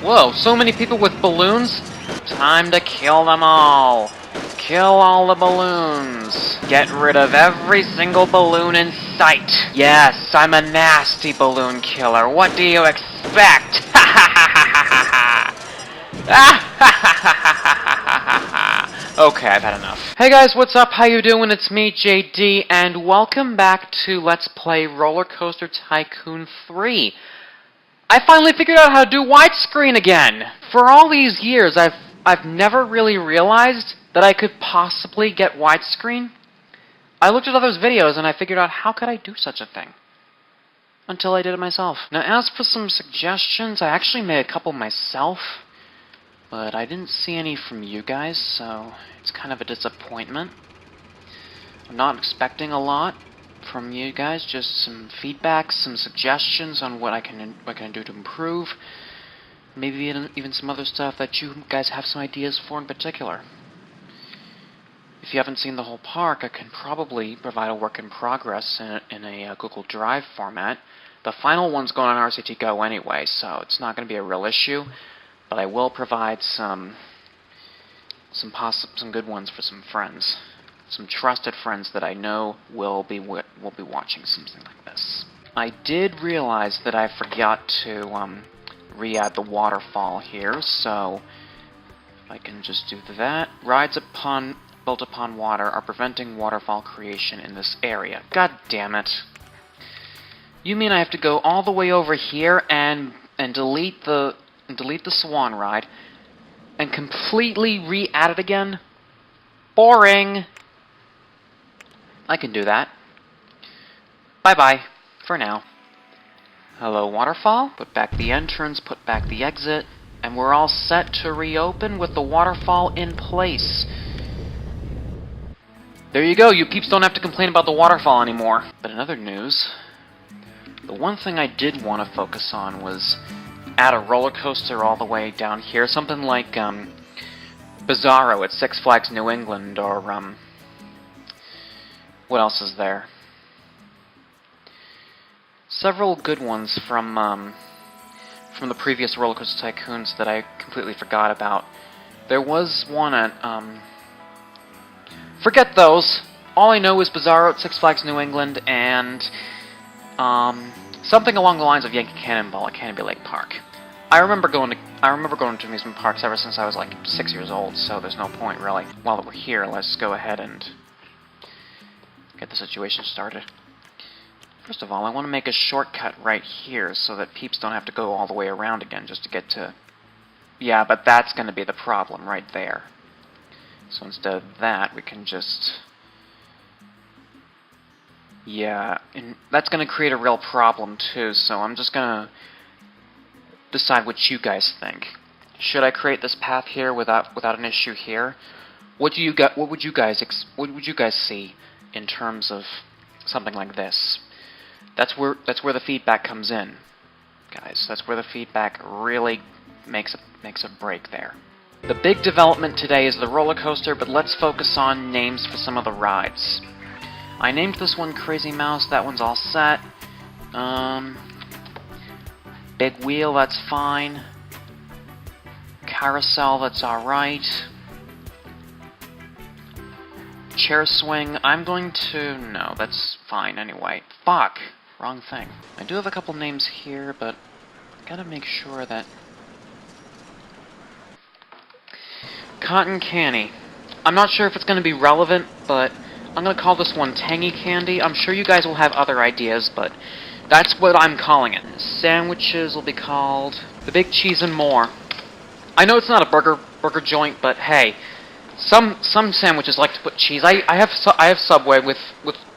Whoa, so many people with balloons? Time to kill them all. Kill all the balloons. Get rid of every single balloon in sight. Yes, I'm a nasty balloon killer. What do you expect? Ha ha ha ha ha ha! Okay, I've had enough. Hey guys, what's up? How you doing? It's me, JD, and welcome back to Let's Play Roller Coaster Tycoon 3. I finally figured out how to do widescreen again! For all these years, I've never really realized that I could possibly get widescreen. I looked at others' videos and I figured out how could I do such a thing. Until I did it myself. Now as for some suggestions, I actually made a couple myself, but I didn't see any from you guys, so it's kind of a disappointment. I'm not expecting a lot from you guys, just some feedback, some suggestions on what I can do to improve. Maybe even some other stuff that you guys have some ideas for in particular. If you haven't seen the whole park, I can probably provide a work in progress in a Google Drive format. The final one's going on RCT Go anyway, so it's not going to be a real issue. But I will provide some good ones for some friends, some trusted friends that I know will be watching something like this. I did realize that I forgot to re-add the waterfall here, so I can just do that. Rides built upon water are preventing waterfall creation in this area. God damn it. You mean I have to go all the way over here and delete the Swan ride and completely re-add it again? Boring. I can do that. Bye-bye for now. Hello, waterfall. Put back the entrance, put back the exit, and we're all set to reopen with the waterfall in place. There you go, you peeps don't have to complain about the waterfall anymore. But in other news, the one thing I did want to focus on was add a roller coaster all the way down here. Something like Bizarro at Six Flags New England, or what else is there? Several good ones from the previous Roller Coaster Tycoons that I completely forgot about. There was one at forget those. All I know is Bizarro at Six Flags New England and something along the lines of Yankee Cannonball at Canopy Lake Park. I remember going to amusement parks ever since I was like 6 years old, so there's no point really. While we're here, let's go ahead and get the situation started. First of all, I want to make a shortcut right here so that peeps don't have to go all the way around again just to get to... Yeah, but that's going to be the problem right there. So instead of that, we can just... Yeah, and that's going to create a real problem too, so I'm just going to decide what you guys think. Should I create this path here without an issue here? What would you guys see in terms of something like this? That's where the feedback comes in, guys. That's where the feedback really makes a break there. The big development today is the roller coaster, but let's focus on names for some of the rides. I named this one Crazy Mouse. That one's all set. Big Wheel, that's fine. Carousel, that's alright. Chair Swing, I'm going to... No, that's fine anyway. Fuck! Wrong thing. I do have a couple names here, but I gotta make sure that... Cotton Candy. I'm not sure if it's going to be relevant, but I'm going to call this one Tangy Candy. I'm sure you guys will have other ideas, but that's what I'm calling it. Sandwiches will be called The Big Cheese and More. I know it's not a burger joint, but hey, some sandwiches like to put cheese. I have Subway with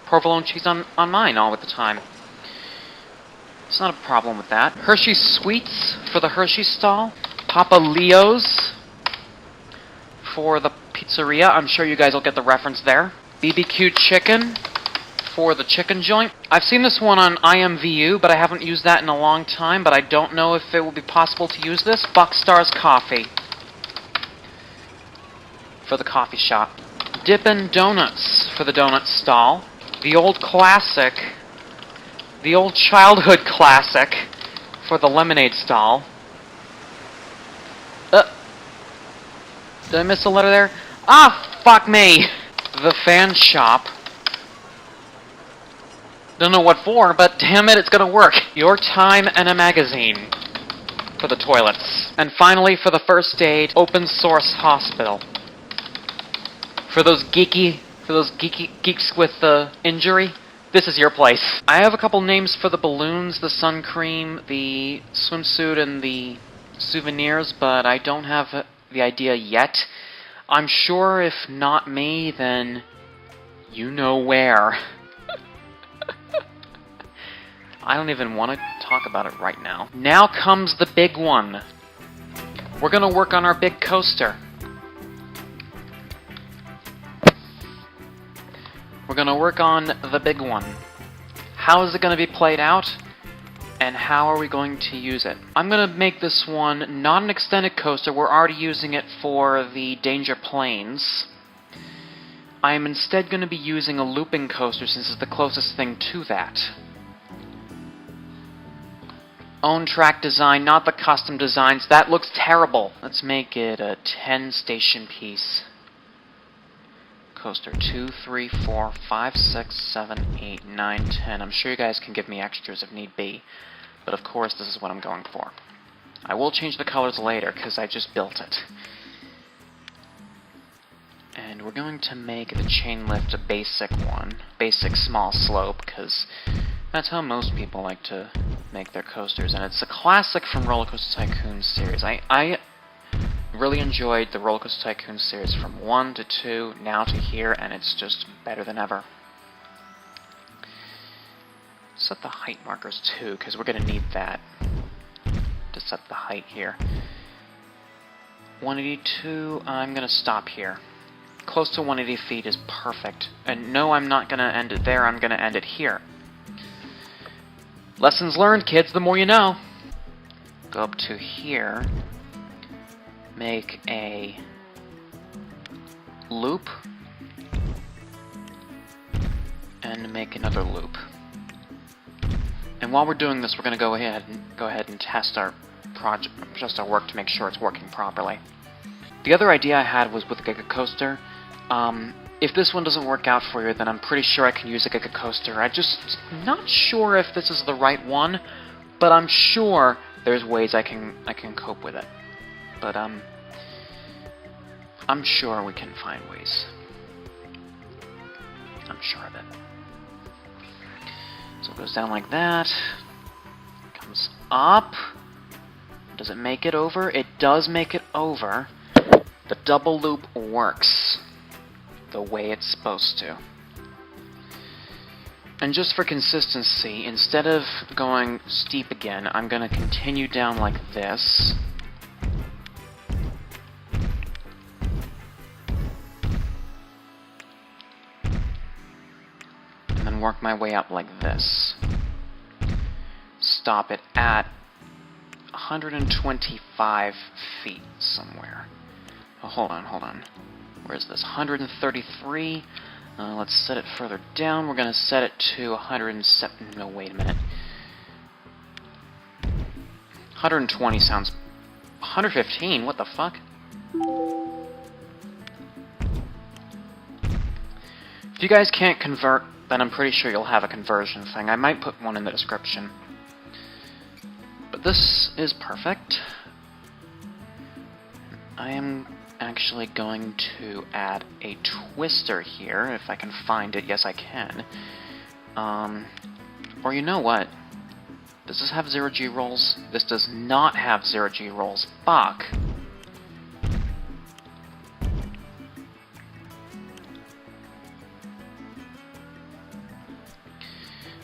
provolone cheese on mine all the time. It's not a problem with that. Hershey's Sweets for the Hershey stall. Papa Leo's for the pizzeria. I'm sure you guys will get the reference there. BBQ Chicken for the chicken joint. I've seen this one on IMVU, but I haven't used that in a long time, but I don't know if it will be possible to use this. Buckstar's Coffee for the coffee shop. Dippin' Donuts for the donut stall. The old childhood classic for the lemonade stall. Did I miss a letter there? Ah, fuck me! The fan shop. Don't know what for, but damn it, it's gonna work. Your time and a magazine. For the toilets. And finally, for the first aid, open source hospital. For those geeky geeks with the injury, this is your place. I have a couple names for the balloons, the sun cream, the swimsuit, and the souvenirs, but I don't have the idea yet. I'm sure if not me, then you know where. I don't even want to talk about it right now. Now comes the big one. We're gonna work on our big coaster. We're gonna work on the big one. How is it gonna be played out? And how are we going to use it? I'm gonna make this one not an extended coaster. We're already using it for the Danger Planes. I am instead gonna be using a looping coaster since it's the closest thing to that. Own track design, not the custom designs. That looks terrible. Let's make it a 10-station piece. Coaster 2, 3, 4, 5, 6, 7, 8, 9, 10. I'm sure you guys can give me extras if need be. But of course, this is what I'm going for. I will change the colors later, because I just built it. And we're going to make the chain lift a basic one. Basic small slope, because that's how most people like to make their coasters. And it's a classic from Roller Coaster Tycoon series. I really enjoyed the Roller Coaster Tycoon series from 1 to 2, now to here, and it's just better than ever. Set the height markers too, because we're going to need that to set the height here. 182, I'm going to stop here. Close to 180 feet is perfect. And no, I'm not going to end it there, I'm going to end it here. Lessons learned, kids, the more you know. Go up to here. Make a loop. And make another loop. And while we're doing this, we're going to go ahead and test our project, just our work to make sure it's working properly. The other idea I had was with a Giga Coaster. If this one doesn't work out for you, then I'm pretty sure I can use a Giga Coaster. I'm just not sure if this is the right one, but I'm sure there's ways I can cope with it. But I'm sure we can find ways. I'm sure of it. So it goes down like that. Comes up. Does it make it over? It does make it over. The double loop works the way it's supposed to. And just for consistency, instead of going steep again, I'm going to continue down like this. And then work my way up like this. Stop it at 125 feet somewhere. Oh, hold on. Where is this? 133. Let's set it further down. We're going to set it to 107. No, wait a minute. 120 sounds... 115? What the fuck? If you guys can't convert, then I'm pretty sure you'll have a conversion thing. I might put one in the description. But this is perfect. I am actually going to add a twister here, if I can find it. Yes, I can. Or you know what? Does this have 0G rolls? This does not have 0G rolls. Fuck.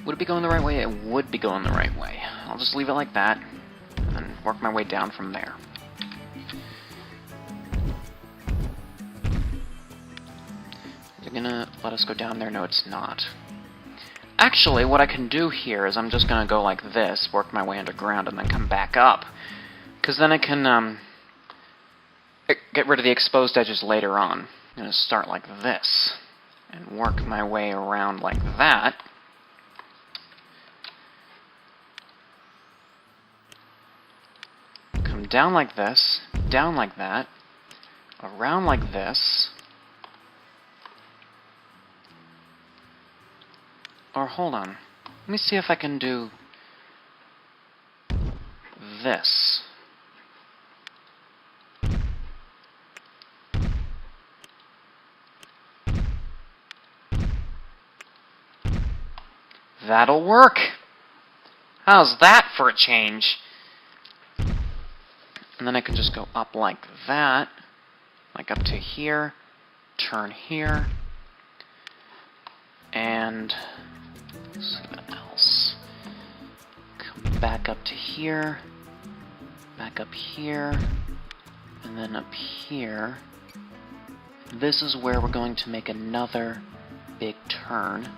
Would it be going the right way? It would be going the right way. I'll just leave it like that, and work my way down from there. Is it gonna let us go down there? No, it's not. Actually, what I can do here is I'm just gonna go like this, work my way underground, and then come back up. Because then I can, get rid of the exposed edges later on. I'm gonna start like this, and work my way around like that. Come down like this, down like that, around like this. Or hold on. Let me see if I can do this. That'll work. How's that for a change? And then I can just go up like that. Like up to here. Turn here. And let's see what else. Come back up to here. Back up here. And then up here. This is where we're going to make another big turn.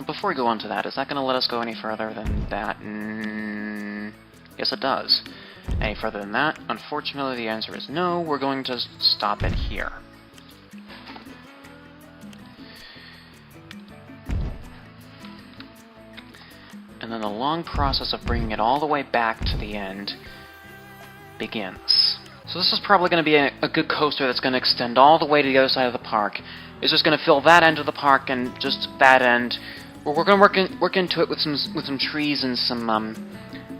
Before we go on to that, is that going to let us go any further than that? Yes, it does. Any further than that? Unfortunately, the answer is no. We're going to stop it here. And then the long process of bringing it all the way back to the end begins. So this is probably going to be a good coaster that's going to extend all the way to the other side of the park. It's just going to fill that end of the park and just that end. We're going to work into it with some trees and some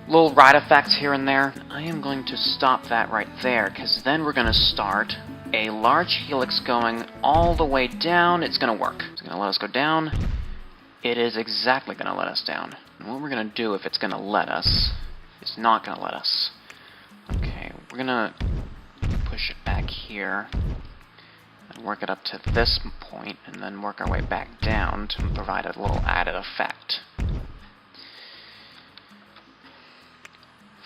little ride effects here and there. I am going to stop that right there, because then we're going to start a large helix going all the way down. It's going to work. It's going to let us go down. It is exactly going to let us down. And what we're going to do if it's going to let us, it's not going to let us. Okay, we're going to push it back here. And work it up to this point, and then work our way back down to provide a little added effect.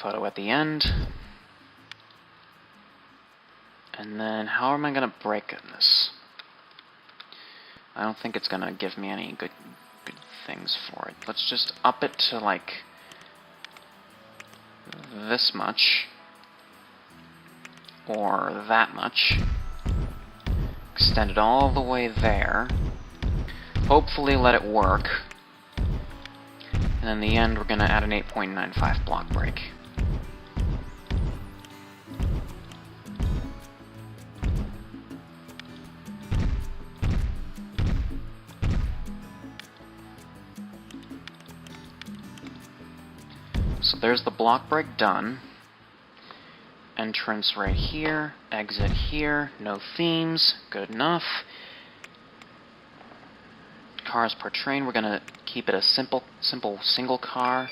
Photo at the end. And then, how am I going to break this? I don't think it's going to give me any good things for it. Let's just up it to, like, this much. Or that much. Extend it all the way there. Hopefully let it work. And in the end, we're going to add an 8.95 block break. So there's the block break done. Entrance right here, exit here, no themes, good enough. Cars per train, we're going to keep it a simple single car.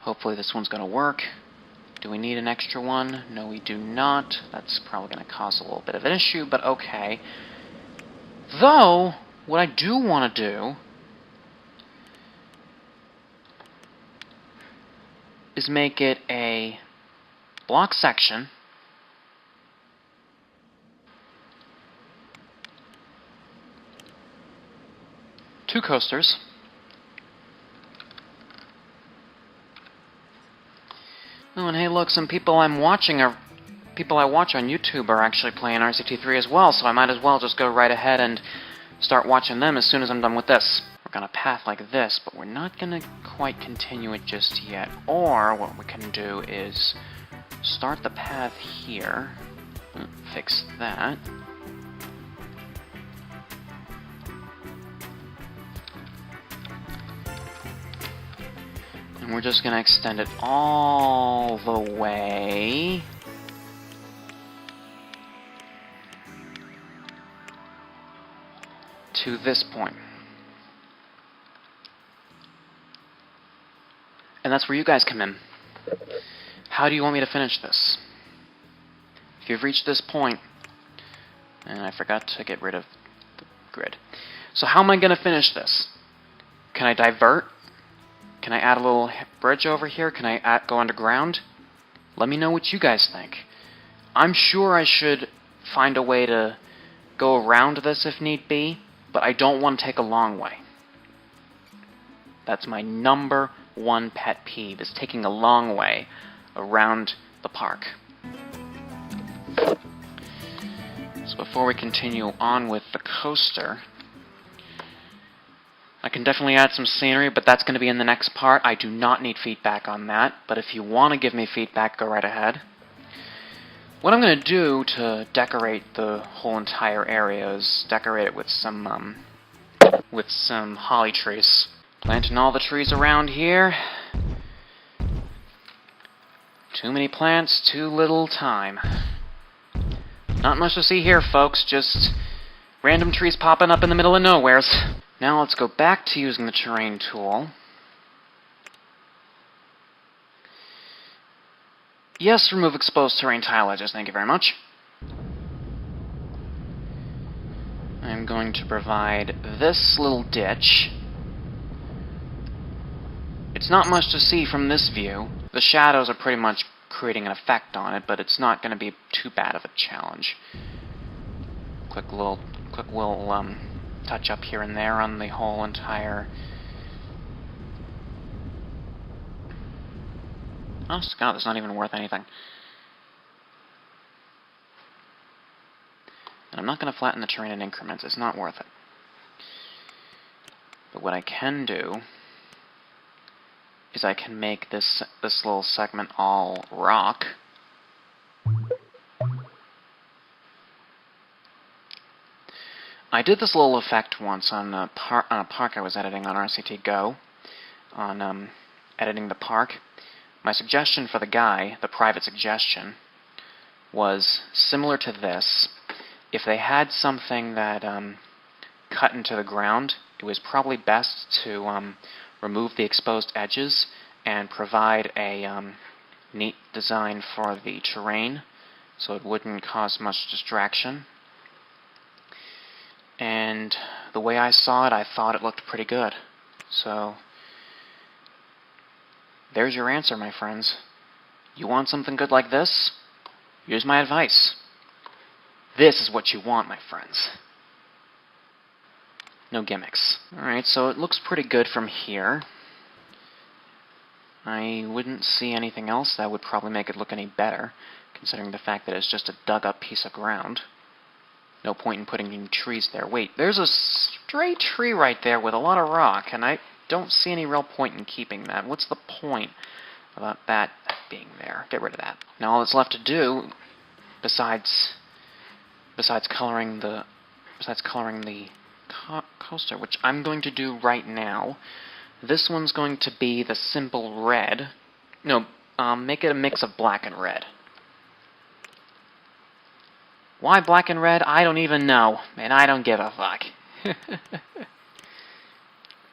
Hopefully this one's going to work. Do we need an extra one? No, we do not. That's probably going to cause a little bit of an issue, but okay. Though, what I do want to do is make it a block section. Two coasters. Oh, and hey, look, some people I watch on YouTube are actually playing RCT3 as well, so I might as well just go right ahead and start watching them as soon as I'm done with this. We're going to path like this, but we're not going to quite continue it just yet. Or what we can do is start the path here. Fix that. And we're just going to extend it all the way to this point. And that's where you guys come in. How do you want me to finish this? If you've reached this point, and I forgot to get rid of the grid. So how am I going to finish this? Can I divert? Can I add a little bridge over here? Can I go underground? Let me know what you guys think. I'm sure I should find a way to go around this if need be, but I don't want to take a long way. That's my number one pet peeve, is taking a long way around the park. So before we continue on with the coaster, I can definitely add some scenery, but that's going to be in the next part. I do not need feedback on that, but if you want to give me feedback, go right ahead. What I'm going to do to decorate the whole entire area is decorate it with some holly trees. Planting all the trees around here. Too many plants, too little time. Not much to see here, folks, just random trees popping up in the middle of nowheres. Now let's go back to using the terrain tool. Yes, remove exposed terrain tile edges, thank you very much. I'm going to provide this little ditch. It's not much to see from this view. The shadows are pretty much creating an effect on it, but it's not going to be too bad of a challenge. Quick little touch up here and there on the whole entire... Oh, God, that's not even worth anything. And I'm not going to flatten the terrain in increments. It's not worth it. But what I can do is I can make this little segment all rock. I did this little effect once on a park I was editing on RCT Go, on editing the park. My suggestion for the guy, the private suggestion, was similar to this. If they had something that cut into the ground, it was probably best to remove the exposed edges and provide a neat design for the terrain so it wouldn't cause much distraction. And the way I saw it, I thought it looked pretty good. So there's your answer, my friends. You want something good like this? Here's my advice. This is what you want, my friends. No gimmicks. Alright, so it looks pretty good from here. I wouldn't see anything else that would probably make it look any better, considering the fact that it's just a dug-up piece of ground. No point in putting any trees there. Wait, there's a stray tree right there with a lot of rock, and I don't see any real point in keeping that. What's the point about that being there? Get rid of that. Now all that's left to do, besides coloring the coaster, which I'm going to do right now. This one's going to be the simple red. No, make it a mix of black and red. Why black and red? I don't even know, and I don't give a fuck.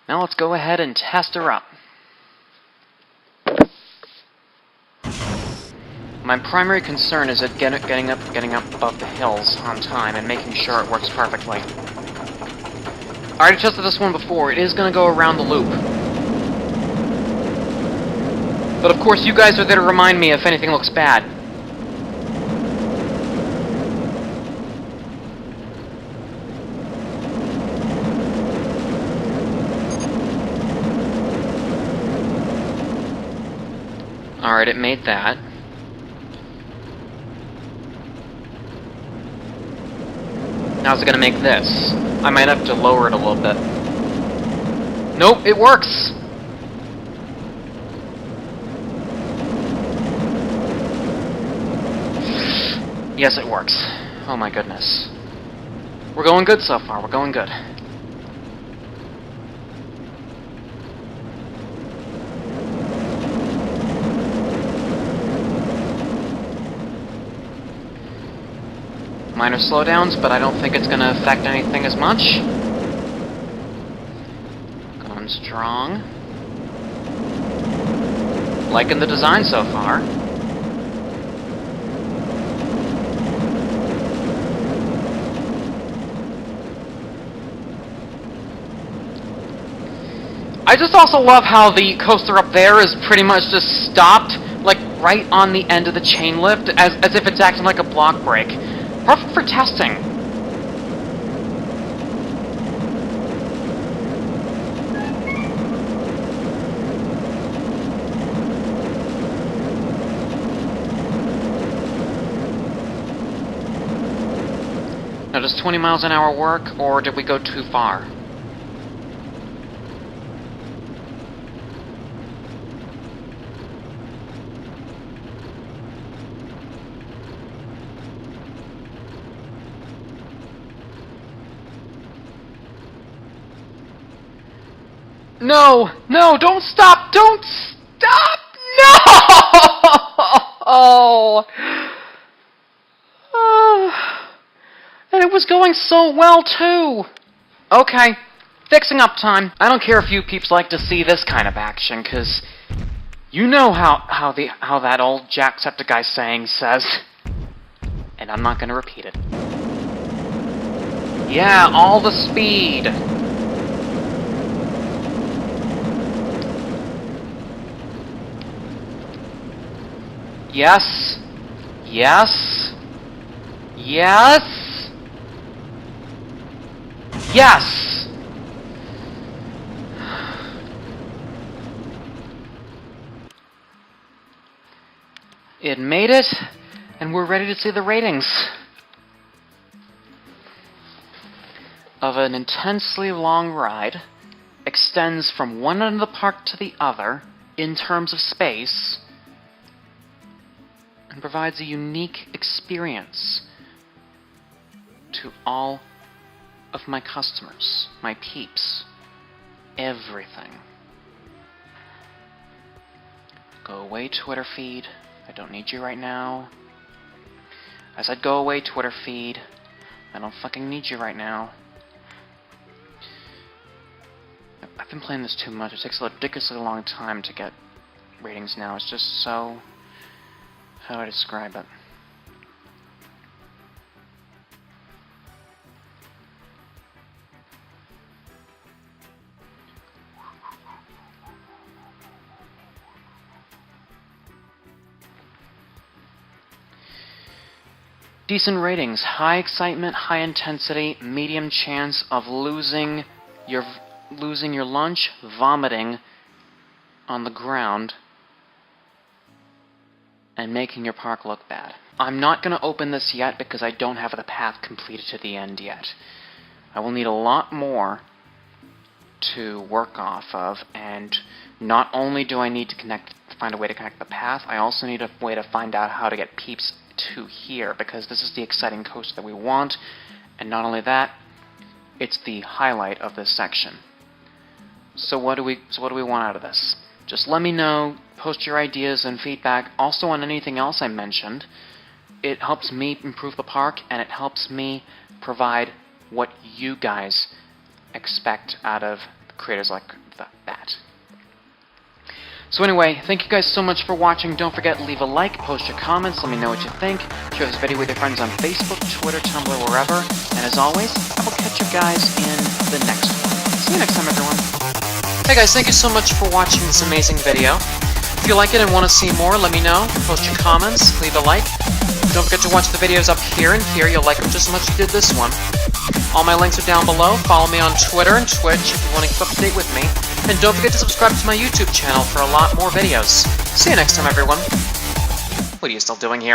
Now let's go ahead and test her up. My primary concern is at getting up above the hills on time and making sure it works perfectly. I already tested this one before. It is going to go around the loop. But of course, you guys are there to remind me if anything looks bad. Alright, it made that. How's it gonna make this? I might have to lower it a little bit. Nope, it works! Yes, it works. Oh my goodness. We're going good so far, we're going good. Minor slowdowns, but I don't think it's going to affect anything as much. Going strong. Liking the design so far. I just also love how the coaster up there is pretty much just stopped, like, right on the end of the chain lift, as if it's acting like a block brake. Perfect for testing. Now, does 20 miles an hour work, or did we go too far? No! No! Don't stop! Don't stop! No! Oh! And it was going so well, too! Okay. Fixing up time. I don't care if you peeps like to see this kind of action, because you know how that old Jacksepticeye saying says. And I'm not gonna repeat it. Yeah, all the speed! Yes. Yes. Yes. Yes. It made it, and we're ready to see the ratings of an intensely long ride. Extends from one end of the park to the other in terms of space, and provides a unique experience to all of my customers, my peeps, everything. Go away, Twitter feed. I don't need you right now. I said go away, Twitter feed. I don't fucking need you right now. I've been playing this too much. It takes a ridiculously long time to get ratings now. It's just so... how do I describe it? Decent ratings. High excitement, high intensity, medium chance of losing your lunch, vomiting on the ground, and making your park look bad. I'm not going to open this yet because I don't have the path completed to the end yet. I will need a lot more to work off of, and not only do I need to find a way to connect the path, I also need a way to find out how to get peeps to here, because this is the exciting coaster that we want, and not only that, it's the highlight of this section. So what do we want out of this? Just let me know, post your ideas and feedback, also on anything else I mentioned. It helps me improve the park, and it helps me provide what you guys expect out of creators like that. So anyway, thank you guys so much for watching. Don't forget, leave a like, post your comments, let me know what you think. Share this video with your friends on Facebook, Twitter, Tumblr, wherever. And as always, I will catch you guys in the next one. See you next time, everyone. Hey guys, thank you so much for watching this amazing video. If you like it and want to see more, let me know. Post your comments, leave a like. Don't forget to watch the videos up here and here. You'll like them just as much as you did this one. All my links are down below. Follow me on Twitter and Twitch if you want to keep up to date with me. And don't forget to subscribe to my YouTube channel for a lot more videos. See you next time, everyone. What are you still doing here?